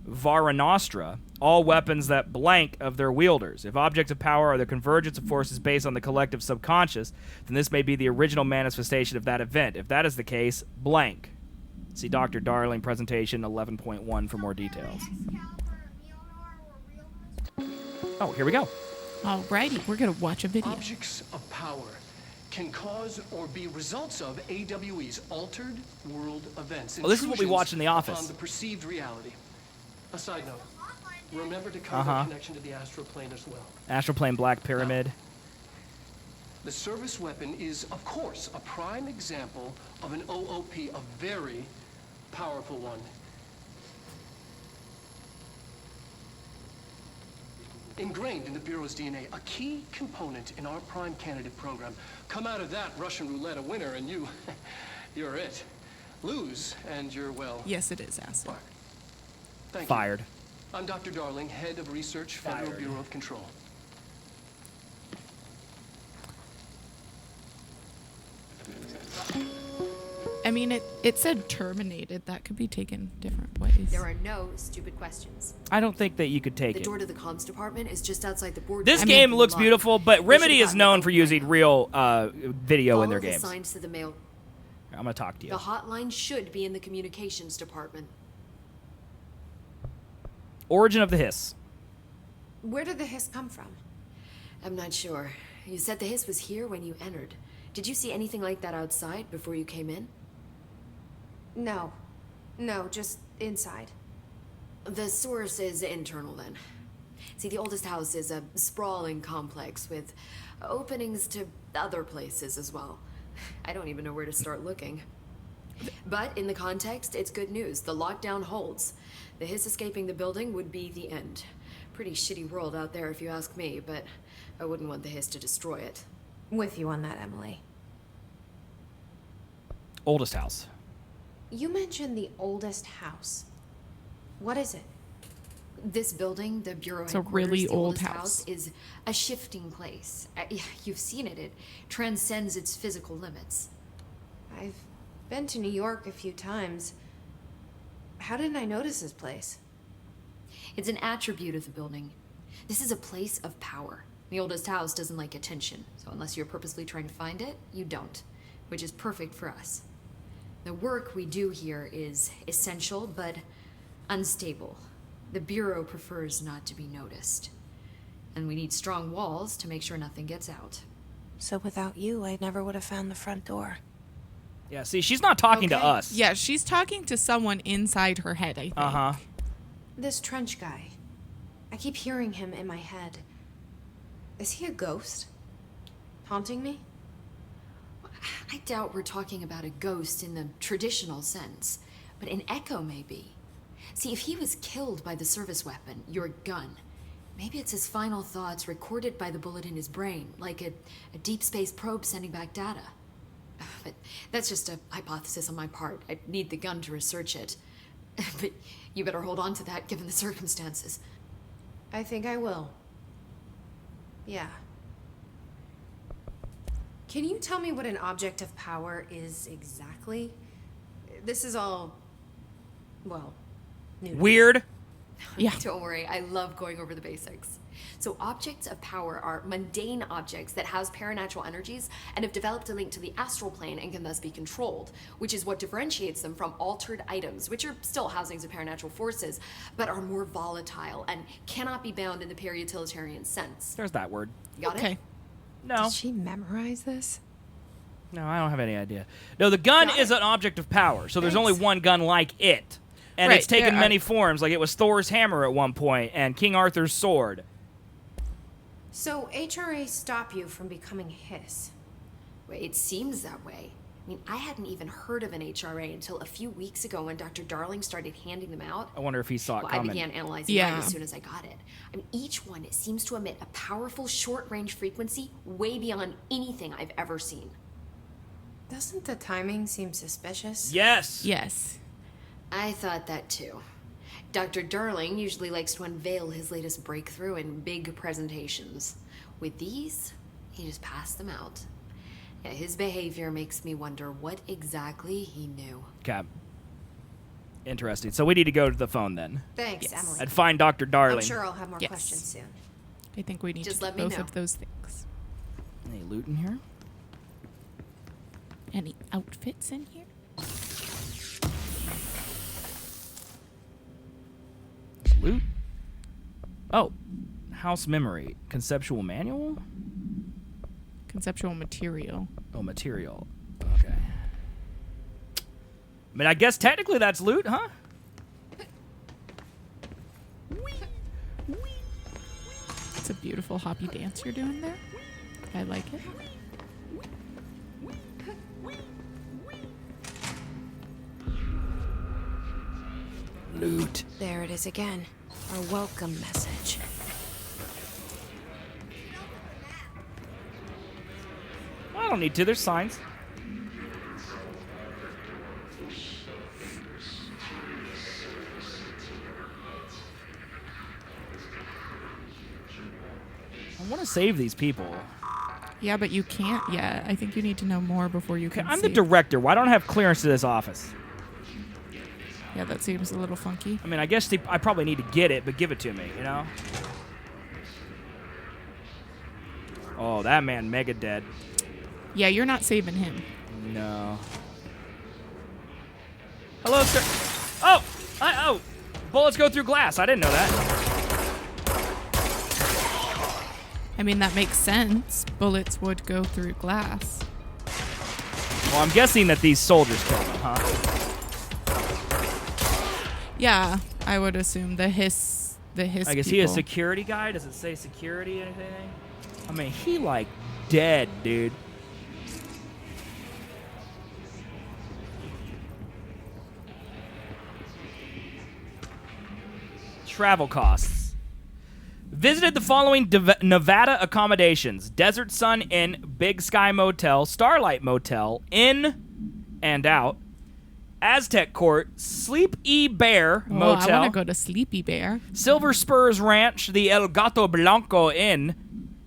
Varanostra, all weapons that blank of their wielders. If objects of power are the convergence of forces based on the collective subconscious, then this may be the original manifestation of that event. If that is the case, blank. See Dr. Darling presentation 11.1 for more details. Oh, here we go. Alrighty, we're gonna watch a video. Objects of power can cause or be results of AWE's altered world events. Well, this is what we intrusions watch in The Office. upon the perceived reality. A side note. Remember to cover the connection to the astral plane as well. Astral Plane Black Pyramid. The service weapon is, of course, a prime example of an OOP, a very powerful one. Ingrained in the Bureau's DNA, a key component in our prime candidate program. Come out of that Russian roulette a winner and you're it. Lose and you're, well... Yes, it is acid. Thank Fired. you. I'm Dr. Darling, Head of Research, Federal Bureau of Control. I mean, it said terminated. That could be taken different ways. There are no stupid questions. I don't think that you could take The it. door to the comms department is just outside the board. This game looks beautiful, but Remedy is known for using real video in their Follow the games. signs to the mail. I'm going to talk to you. The hotline should be in the communications department. Origin of the hiss. Where did the hiss come from? I'm not sure. You said the hiss was here when you entered. Did you see anything like that outside before you came in? No. No, just inside. The source is internal then. See, the oldest house is a sprawling complex with openings to other places as well. I don't even know where to start looking. But in the context, it's good news. The lockdown holds. The hiss escaping the building would be the end. Pretty shitty world out there if you ask me, but I wouldn't want the hiss to destroy it. With you on that, Emily. Oldest house. You mentioned the oldest house. What is it? This building, the Bureau It's a headquarters, really the old oldest house. is a shifting place. You've seen it. It transcends its physical limits. I've been to New York a few times. How didn't I notice this place? It's an attribute of the building. This is a place of power. The oldest house doesn't like attention, so unless you're purposely trying to find it, you don't, which is perfect for us. The work we do here is essential, but unstable. The Bureau prefers not to be noticed. And we need strong walls to make sure nothing gets out. So without you, I never would have found the front door. Yeah, see, she's not talking to us. Yeah, she's talking to someone inside her head, I think. Uh-huh. This Trench guy. I keep hearing him in my head. Is he a ghost? Haunting me? I doubt we're talking about a ghost in the traditional sense, but an echo maybe. See, if he was killed by the service weapon, your gun, maybe it's his final thoughts recorded by the bullet in his brain, like a deep space probe sending back data. But that's just a hypothesis on my part. I need the gun to research it. But you better hold on to that given the circumstances. I think I will. Yeah. Can you tell me what an object of power is exactly? This is all, well, new. Weird. Yeah. Don't worry, I love going over the basics. So objects of power are mundane objects that house paranatural energies and have developed a link to the astral plane and can thus be controlled, which is what differentiates them from altered items, which are still housings of paranatural forces, but are more volatile and cannot be bound in the peri-utilitarian sense. There's that word. Got Okay. it? No. Did she memorize this? No, I don't have any idea. No, the gun is an object of power, so there's only one gun like it. And Right, it's taken there many are- forms, like it was Thor's hammer at one point and King Arthur's sword. So HRA stop you from becoming his? Well, it seems that way. I mean, I hadn't even heard of an HRA until a few weeks ago when Dr. Darling started handing them out. I wonder if he saw it Well, coming. I began analyzing mine as soon as I got it. I mean, each one seems to emit a powerful short-range frequency way beyond anything I've ever seen. Doesn't the timing seem suspicious? Yes. Yes. I thought that too. Dr. Darling usually likes to unveil his latest breakthrough in big presentations. With these, he just passed them out. Yeah, his behavior makes me wonder what exactly he knew. Okay. Interesting. So we need to go to the phone then. Thanks, Emily. And find Dr. Darling. I'm sure I'll have more Yes. questions soon. I think we need Just to do let me both know. of those things. Any loot in here? Any outfits in here? Loot? Oh. House memory. Conceptual manual? Conceptual material. Oh, material. Okay. I mean, I guess technically that's loot, huh? It's a beautiful hoppy dance you're doing there. I like it. Loot. There it is again. Our welcome message. I don't need to. There's signs. I want to save these people. Yeah, but you can't yet. I think you need to know more before you Okay, can I'm the save. director. Why don't I have clearance to this office? Yeah, that seems a little funky. I mean, I guess I probably need to get it, but give it to me, you know? Oh, that man mega dead. Yeah, you're not saving him. No. Hello, sir. Oh! Oh! Bullets go through glass. I didn't know that. I mean, that makes sense. Bullets would go through glass. Well, I'm guessing that these soldiers killed him, huh? Yeah, I would assume the hiss Like, is he a security guy? Does it say security or anything? I mean, he, like, dead, dude. Travel costs. Visited the following Nevada accommodations: Desert Sun Inn, Big Sky Motel, Starlight Motel, In and Out, Aztec Court, Sleepy Bear Motel, I want to go to Sleepy Bear. Silver Spurs Ranch, the El Gato Blanco Inn,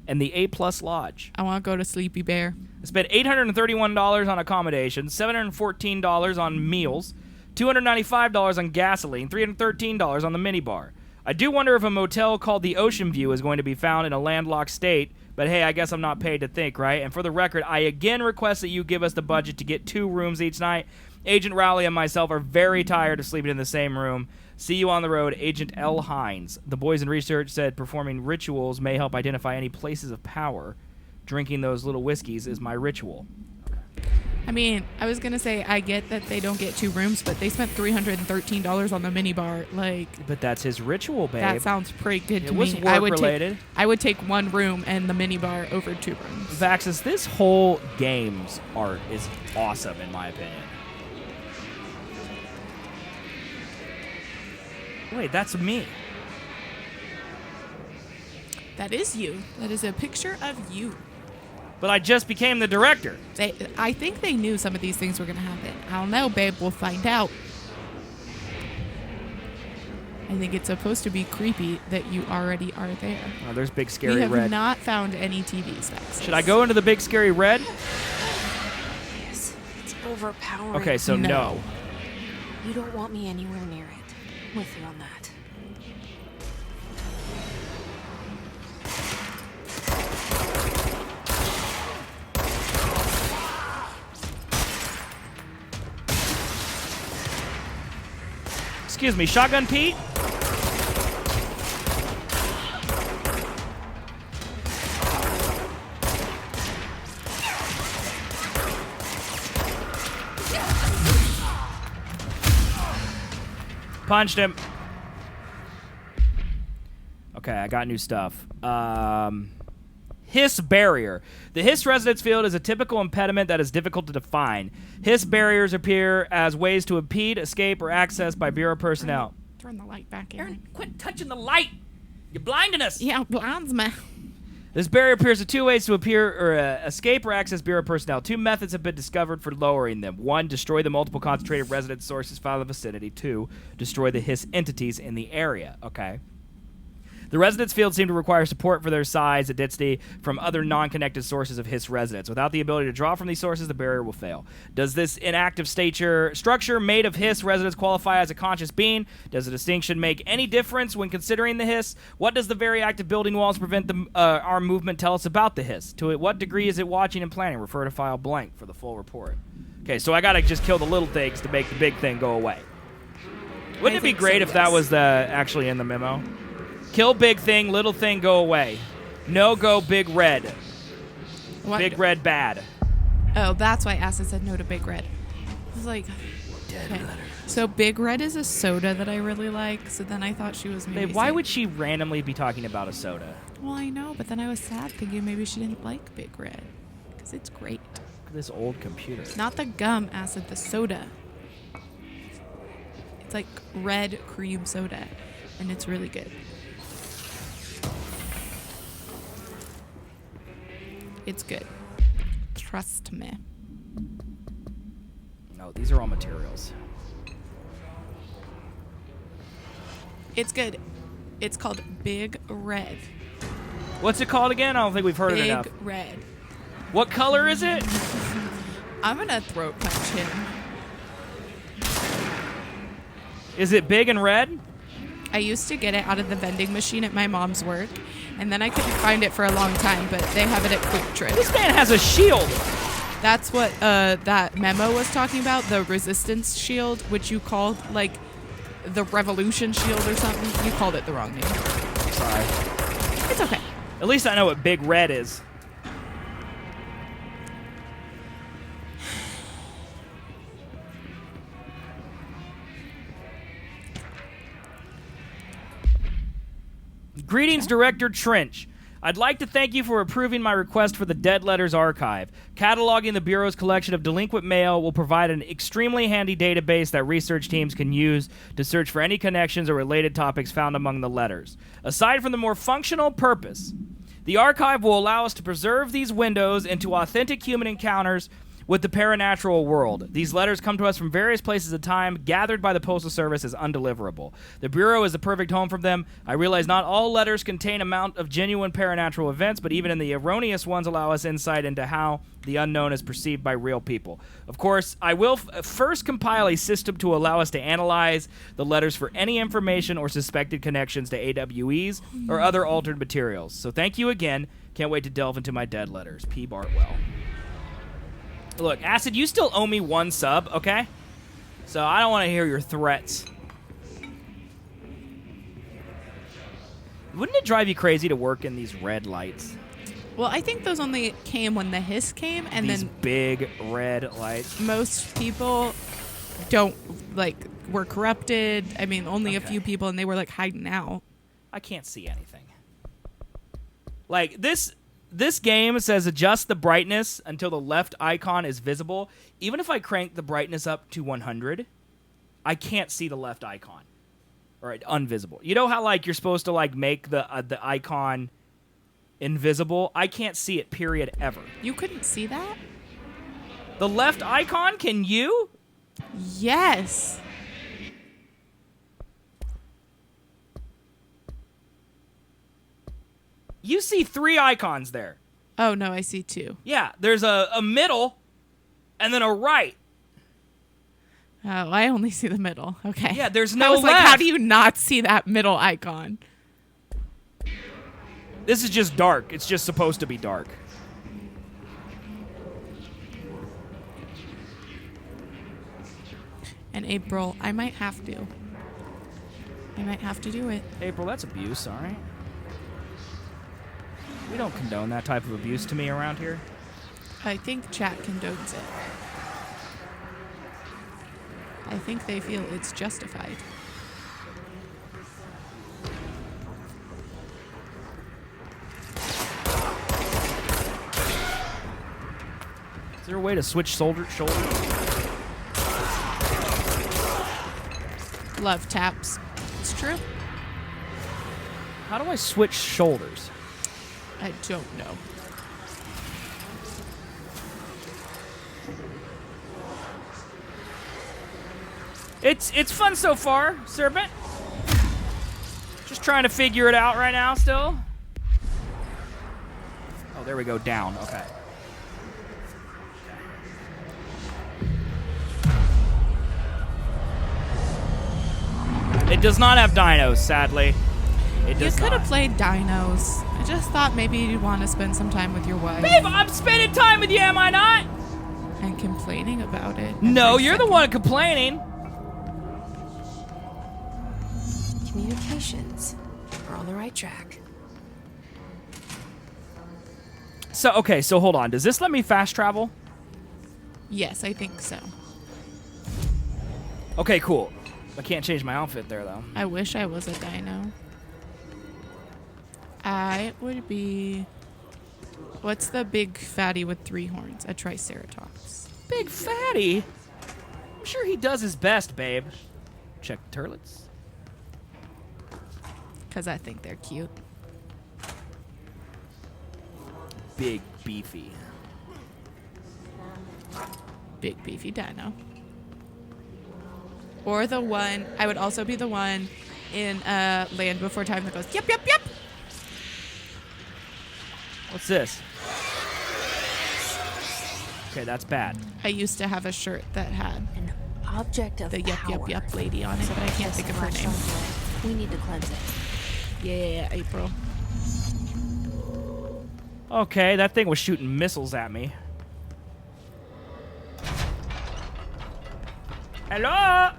and the A+ Lodge. I want to go to Sleepy Bear. I spent $831 on accommodations, $714 on meals, $295 on gasoline, $313 on the minibar. I do wonder if a motel called the Ocean View is going to be found in a landlocked state, but hey, I guess I'm not paid to think, right? And for the record, I again request that you give us the budget to get 2 rooms each night. Agent Rowley and myself are very tired of sleeping in the same room. See you on the road, Agent L. Hines. The boys in research said performing rituals may help identify any places of power. Drinking those little whiskeys is my ritual. I mean, I was going to say, I get that they don't get 2 rooms, but they spent $313 on the minibar. Like, But that's his ritual, babe. that sounds pretty good to It was me. work-related. I would take 1 room and the minibar over 2 rooms. Vaxis, this whole game's art is awesome, in my opinion. Wait, that's me. That is you. That is a picture of you. But I just became the director. I think they knew some of these things were going to happen. I don't know, babe. We'll find out. I think it's supposed to be creepy that you already are there. Oh, there's Big We Scary have Red. not found any TVs, Vaxis. Should I go into the Big Scary Red? Yes, it's overpowering. Okay, so no. You don't want me anywhere near it. With you on that. Excuse me, Shotgun Pete? Punched him. Okay, I got new stuff. Hiss barrier. The Hiss resonance field is a typical impediment that is difficult to define. Hiss barriers appear as ways to impede, escape, or access by Bureau personnel. Turn the light back in. Aaron, quit touching the light. You're blinding us. Yeah, blinds me. This barrier appears as two ways to escape or access Bureau personnel. Two methods have been discovered for lowering them. 1, destroy the multiple concentrated resonance sources found in the vicinity. 2, destroy the Hiss entities in the area. Okay. The resonance fields seem to require support for their size and density from other non-connected sources of Hiss resonance. Without the ability to draw from these sources, the barrier will fail. Does this inactive structure made of Hiss resonance qualify as a conscious being? Does the distinction make any difference when considering the Hiss? What does the very active building walls prevent our movement tell us about the Hiss? To what degree is it watching and planning? Refer to file blank for the full report. Okay, so I gotta just kill the little things to make the big thing go away. Wouldn't it be great if that was actually in the memo? Kill big thing, little thing go away. No go big red. What? Big red bad. Oh, that's why Acid said no to Big Red. I was like, okay. So Big Red is a soda that I really like, so then I thought she was maybe Babe, why would she randomly be talking about a soda? Well, I know, but then I was sad thinking maybe she didn't like Big Red. Because it's great. Look at this old computer. Not the gum, Acid, the soda. It's like red cream soda, and it's really good. It's good. Trust me. No, these are all materials. It's good. It's called Big Red. What's it called again? I don't think we've heard it enough. Big Red. What color is it? I'm gonna throat punch him. Is it big and red? I used to get it out of the vending machine at my mom's work, and then I couldn't find it for a long time, but they have it at Quick Trip. This man has a shield. That's what that memo was talking about, the resistance shield, which you called, like, the revolution shield or something. You called it the wrong name. Sorry. It's okay. At least I know what big red is. Greetings, Director Trench. I'd like to thank you for approving my request for the Dead Letters Archive. Cataloging the Bureau's collection of delinquent mail will provide an extremely handy database that research teams can use to search for any connections or related topics found among the letters. Aside from the more functional purpose, the archive will allow us to preserve these windows into authentic human encounters with the paranatural world. These letters come to us from various places of time, gathered by the Postal Service as undeliverable. The Bureau is the perfect home for them. I realize not all letters contain amount of genuine paranatural events, but even in the erroneous ones allow us insight into how the unknown is perceived by real people. Of course, I will first compile a system to allow us to analyze the letters for any information or suspected connections to AWEs or other altered materials. So thank you again. Can't wait to delve into my dead letters. P. Bartwell. Look, Acid, you still owe me 1 sub, okay? So I don't want to hear your threats. Wouldn't it drive you crazy to work in these red lights? Well, I think those only came when the Hiss came, and these then big red lights. Most people don't, like, were corrupted. I mean, only a few people, and they were, like, hiding out. I can't see anything. Like, This game says adjust the brightness until the left icon is visible. Even if I crank the brightness up to 100, I can't see the left icon. Or invisible. You know how, like, you're supposed to, like, make the icon invisible? I can't see it, period, ever. You couldn't see that? The left icon? Can you? Yes. You see 3 icons there. Oh, no, I see 2. Yeah, there's a middle and then a right. Oh, I only see the middle. Okay. Yeah, there's no I was left. like, how do you not see that middle icon? This is just dark. It's just supposed to be dark. And April, I might have to. I might have to do it. April, that's abuse, all right? We don't condone that type of abuse to me around here. I think chat condones it. I think they feel it's justified. Is there a way to switch shoulders? Love taps. It's true. How do I switch shoulders? I don't know. It's fun so far, Serpent. Just trying to figure it out right now still. Oh, there we go, down, okay. It does not have dinos, sadly. It does You could have not. played dinos. I just thought maybe you'd want to spend some time with your wife. Babe, I'm spending time with you, am I not? And complaining about it. No, every you're the second. one complaining. Communications. We're on the right track. So, okay, so hold on. Does this let me fast travel? Yes, I think so. Okay, cool. I can't change my outfit there, though. I wish I was a dino. I would be... What's the big fatty with 3 horns? A triceratops. Big fatty? I'm sure he does his best, babe. Check the turlets. Because I think they're cute. Big beefy. Big beefy dino. Or the one... I would also be the one in Land Before Time that goes, yep, yep, yep. What's this? Okay, that's bad. I used to have a shirt that had An object of the yep, power. yep, yep lady on it, but I can't think of her name. We need to cleanse it. Yeah, April. Okay, that thing was shooting missiles at me. Hello?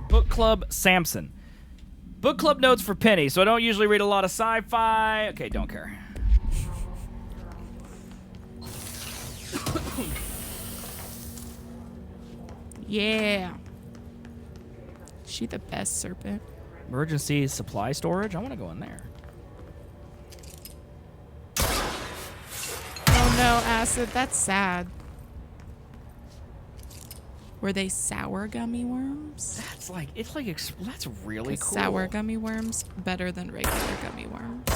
Book Club Samson. Book club notes for Penny, so I don't usually read a lot of sci-fi. Okay, don't care. Yeah. She the best serpent. Emergency supply storage? I want to go in there. Oh no, acid. That's sad. Were they sour gummy worms? That's really cool. Sour gummy worms better than regular gummy worms.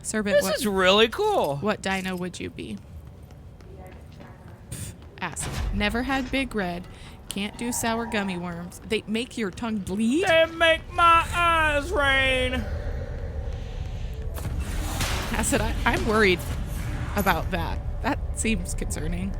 Serpent, This is really cool. what dino would you be? Pff, acid. Never had Big Red. Can't do sour gummy worms. They make your tongue bleed. They make my eyes rain. Acid, I'm worried about that. That seems concerning.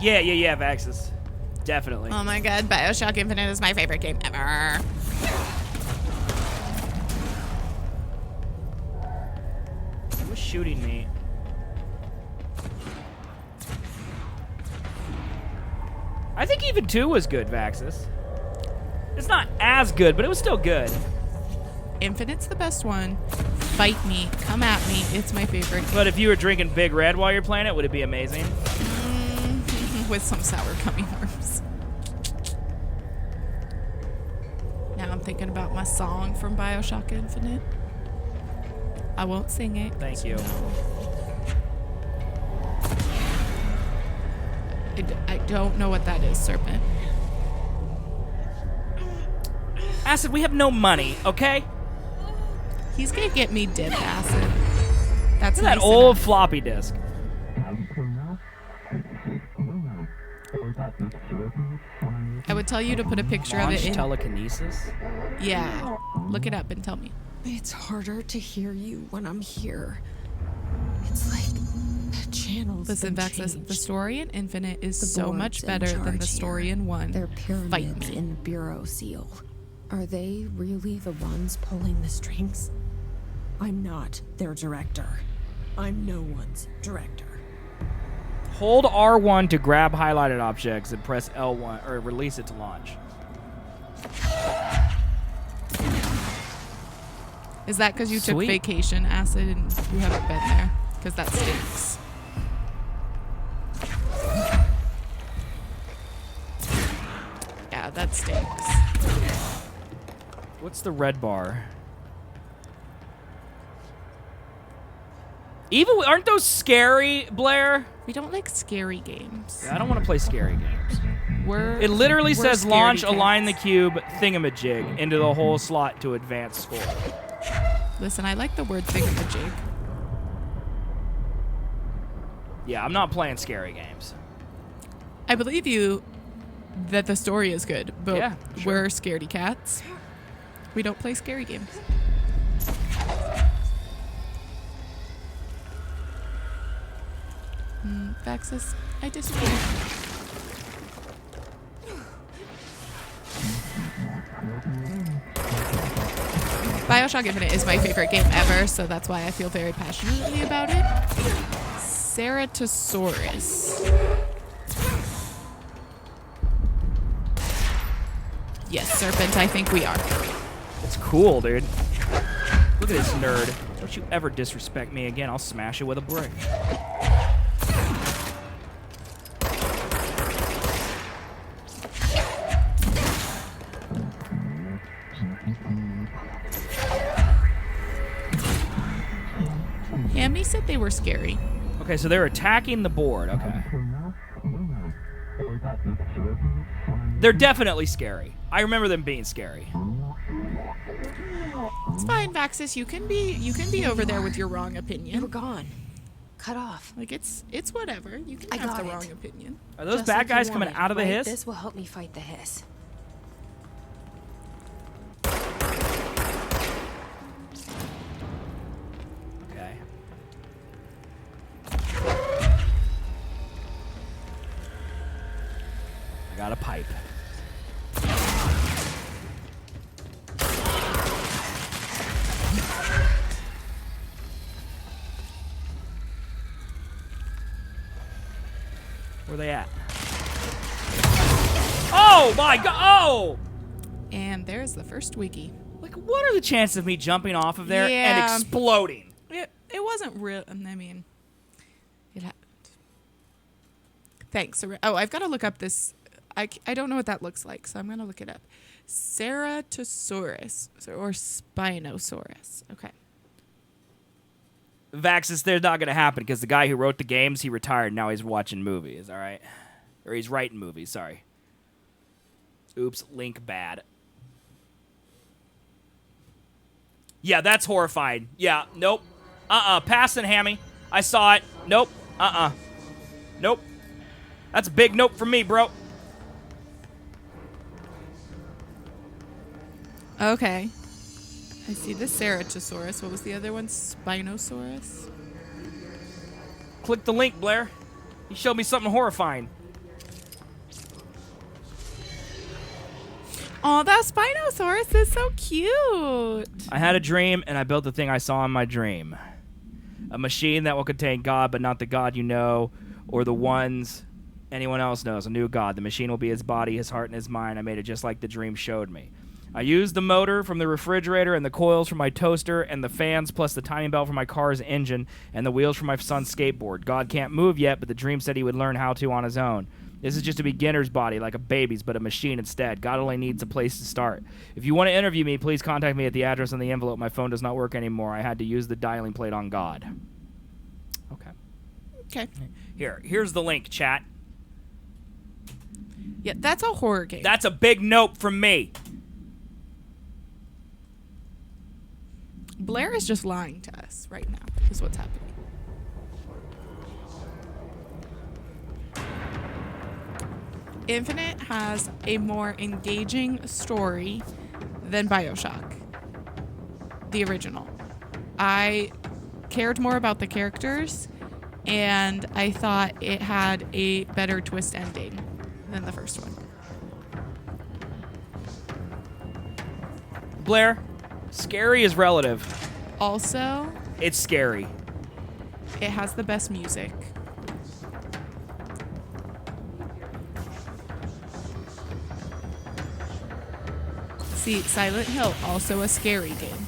Yeah, Vaxis. Definitely. Oh my god, BioShock Infinite is my favorite game ever. Who's shooting me? I think even 2 was good, Vaxis. It's not as good, but it was still good. Infinite's the best one. Fight me. Come at me. It's my favorite. But if you were drinking Big Red while you're playing it, would it be amazing? With some sour gummy worms. Now I'm thinking about my song from BioShock Infinite. I won't sing it. Thank you. I don't know what that is, Serpent. Acid, we have no money, okay? He's gonna get me dip acid. That's Look at that nice old enough. floppy disk. I would tell you to put a picture of Launch it in. telekinesis? Yeah. Look it up and tell me. It's harder to hear you when I'm here. It's like a channel panels. Listen, been Vaxis, the changed. story in Infinite is The so much board's in better than the charge story here. in 1. They're Fight pyramids me. in Bureau seal. Are they really the ones pulling the strings? I'm not their director. I'm no one's director. Hold R1 to grab highlighted objects and press L1 or release it to launch. Is that because you took Sweet. vacation acid and you haven't been there? Because that stinks. Yeah, that stinks. What's the red bar? Even aren't those scary, Blair? We don't like scary games. Yeah, I don't want to play scary games. We're It literally we're says scaredy launch, cats. align the cube, thingamajig into the whole slot to advance score. Listen, I like the word thingamajig. Yeah, I'm not playing scary games. I believe you that the story is good, but Yeah, sure. we're scaredy cats. We don't play scary games. Vaxis, I disagree. BioShock Infinite is my favorite game ever, so that's why I feel very passionately about it. Ceratosaurus. Yes, Serpent, I think we are. It's cool, dude. Look at this nerd. Don't you ever disrespect me again. I'll smash it with a brick. Hammy said they were scary. Okay, so they're attacking the board. Okay. They're definitely scary. I remember them being scary. It's fine, Vaxis. You can be over there with your wrong opinion. You were gone. Cut off. Like it's whatever. You can I have got the it. wrong opinion. Are those Just bad like you guys coming wanted, out of the right? hiss? This will help me fight the hiss. Okay. I got a pipe. Where they at? Oh my god! Oh! And there's the first wiki. Like, what are the chances of me jumping off of there and Yeah. exploding? It wasn't real. I mean, it happened. Thanks. Oh, I've got to look up this. I don't know what that looks like, so I'm going to look it up. Ceratosaurus or Spinosaurus. Okay. Vaxis, they're not going to happen because the guy who wrote the games, he retired. Now he's watching movies, all right? Or he's writing movies, sorry. Oops, link bad. Yeah, that's horrifying. Yeah, nope. Passing, Hammy. I saw it. Nope. Nope. That's a big nope from me, bro. Okay. I see the Ceratosaurus. What was the other one? Spinosaurus? Click the link, Blair. He showed me something horrifying. Oh, that Spinosaurus is so cute. I had a dream, and I built the thing I saw in my dream. A machine that will contain God, but not the God you know, or the ones anyone else knows. A new God. The machine will be his body, his heart, and his mind. I made it just like the dream showed me. I used the motor from the refrigerator and the coils from my toaster and the fans plus the timing belt from my car's engine and the wheels from my son's skateboard. God can't move yet, but the dream said he would learn how to on his own. This is just a beginner's body, like a baby's, but a machine instead. God only needs a place to start. If you want to interview me, please contact me at the address on the envelope. My phone does not work anymore. I had to use the dialing plate on God. Okay. Okay. Here's the link, chat. Yeah, that's a horror game. That's a big nope from me. Blair is just lying to us right now, is what's happening. Infinite has a more engaging story than BioShock, the original. I cared more about the characters, and I thought it had a better twist ending than the first one. Blair, scary is relative. Also, It's scary. it has the best music. See, Silent Hill, also a scary game.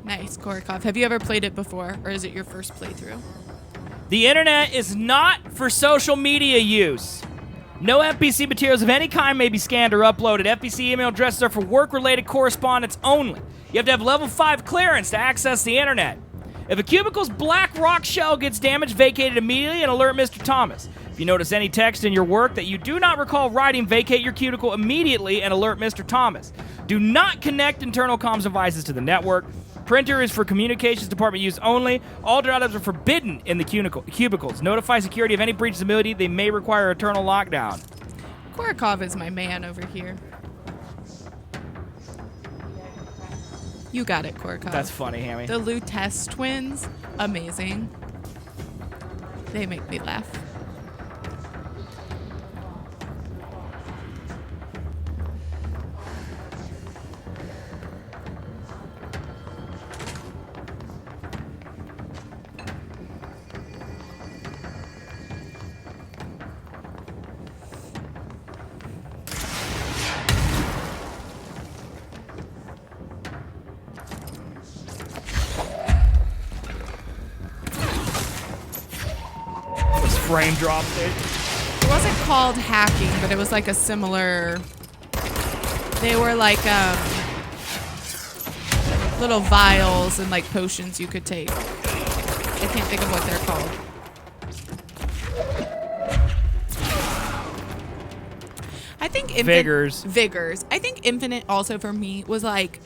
Nice, Korikov. Have you ever played it before, or is it your first playthrough? The internet is not for social media use. No FPC materials of any kind may be scanned or uploaded. FPC email addresses are for work-related correspondence only. You have to have level 5 clearance to access the internet. If a cubicle's black rock shell gets damaged, vacate it immediately and alert Mr. Thomas. If you notice any text in your work that you do not recall writing, vacate your cubicle immediately and alert Mr. Thomas. Do not connect internal comms devices to the network. Printer is for communications department use only. All items are forbidden in the cubicles. Notify security of any breaches of ability. They may require eternal lockdown. Korikov is my man over here. You got it, Korikov. That's funny, Hammy. The Lutece twins, amazing. They make me laugh. Frame drop, dude. It wasn't called hacking, but it was like a similar. They were like little vials and like potions you could take. I can't think of what they're called. I think Vigors. Vigors. I think Infinite also for me was like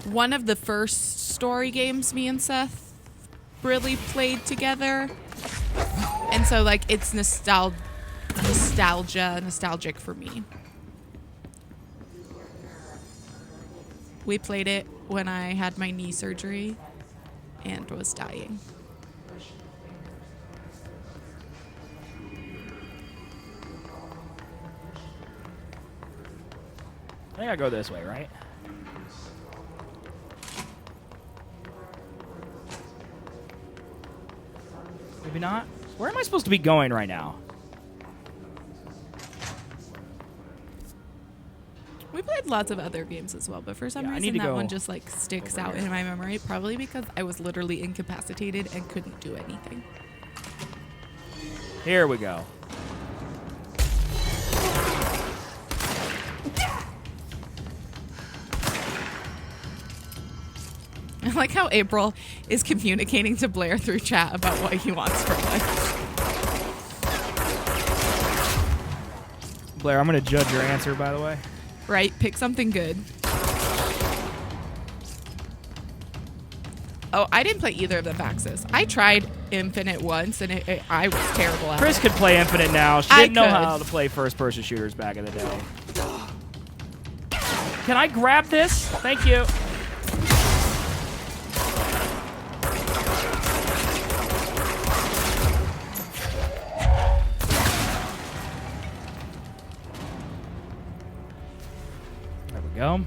one of the first story games me and Seth really played together. And so, like, it's nostalgic for me. We played it when I had my knee surgery and was dying. I think I go this way, right? Maybe not. Where am I supposed to be going right now? We played lots of other games as well, but for some reason that one just like sticks out in my memory, probably because I was literally incapacitated and couldn't do anything. Here we go. I like how April is communicating to Blair through chat about what he wants from life. Blair, I'm going to judge your answer, by the way. Right? Pick something good. Oh, I didn't play either of the Faxes. I tried Infinite once, and I was terrible at it. Chris could play Infinite now. She didn't know how to play first-person shooters back in the day. Can I grab this? Thank you. Go.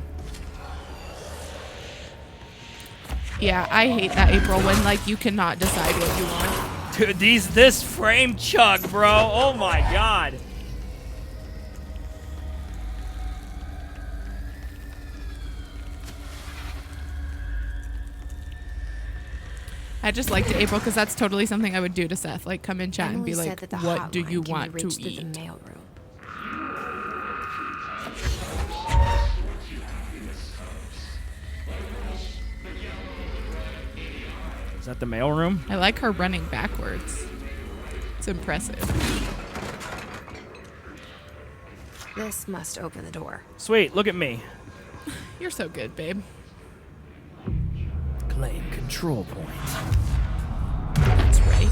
Yeah, I hate that, April, when like you cannot decide what you want. Dude, this frame chug, bro. Oh my god. I just liked it, April, because that's totally something I would do to Seth. Like, come in chat and be like, what do you want to eat? The mail room. Is that the mailroom? I like her running backwards. It's impressive. This must open the door. Sweet, look at me. You're so good, babe. Claim control point. That's right.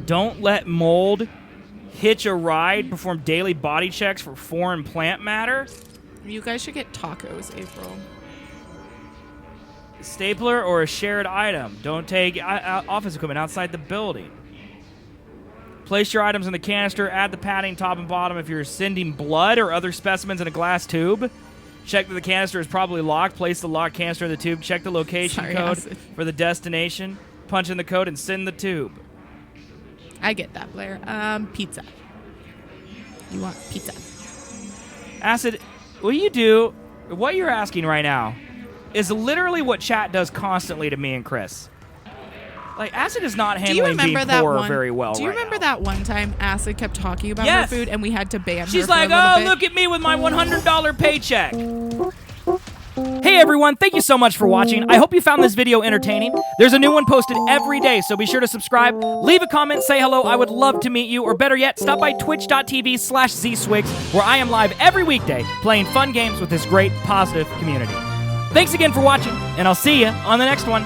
Don't let mold hitch a ride. Perform daily body checks for foreign plant matter. You guys should get tacos, April. Stapler or a shared item. Don't take office equipment outside the building. Place your items in the canister. Add the padding top and bottom if you're sending blood or other specimens in a glass tube. Check that the canister is probably locked. Place the locked canister in the tube. Check the location code for the destination. Punch in the code and send the tube. I get that, Blair. Pizza. You want pizza. Acid, what you're asking right now is literally what chat does constantly to me and Chris. Like, Acid is not handling being poor very well. Do you remember that one time Acid kept talking about Yes. her food and we had to ban her She's for like, a little oh, bit? look at me with my $100 paycheck. Hey everyone, thank you so much for watching. I hope you found this video entertaining. There's a new one posted every day, so be sure to subscribe, leave a comment, say hello. I would love to meet you, or better yet, stop by twitch.tv/zswiggs, where I am live every weekday playing fun games with this great, positive community. Thanks again for watching, and I'll see you on the next one.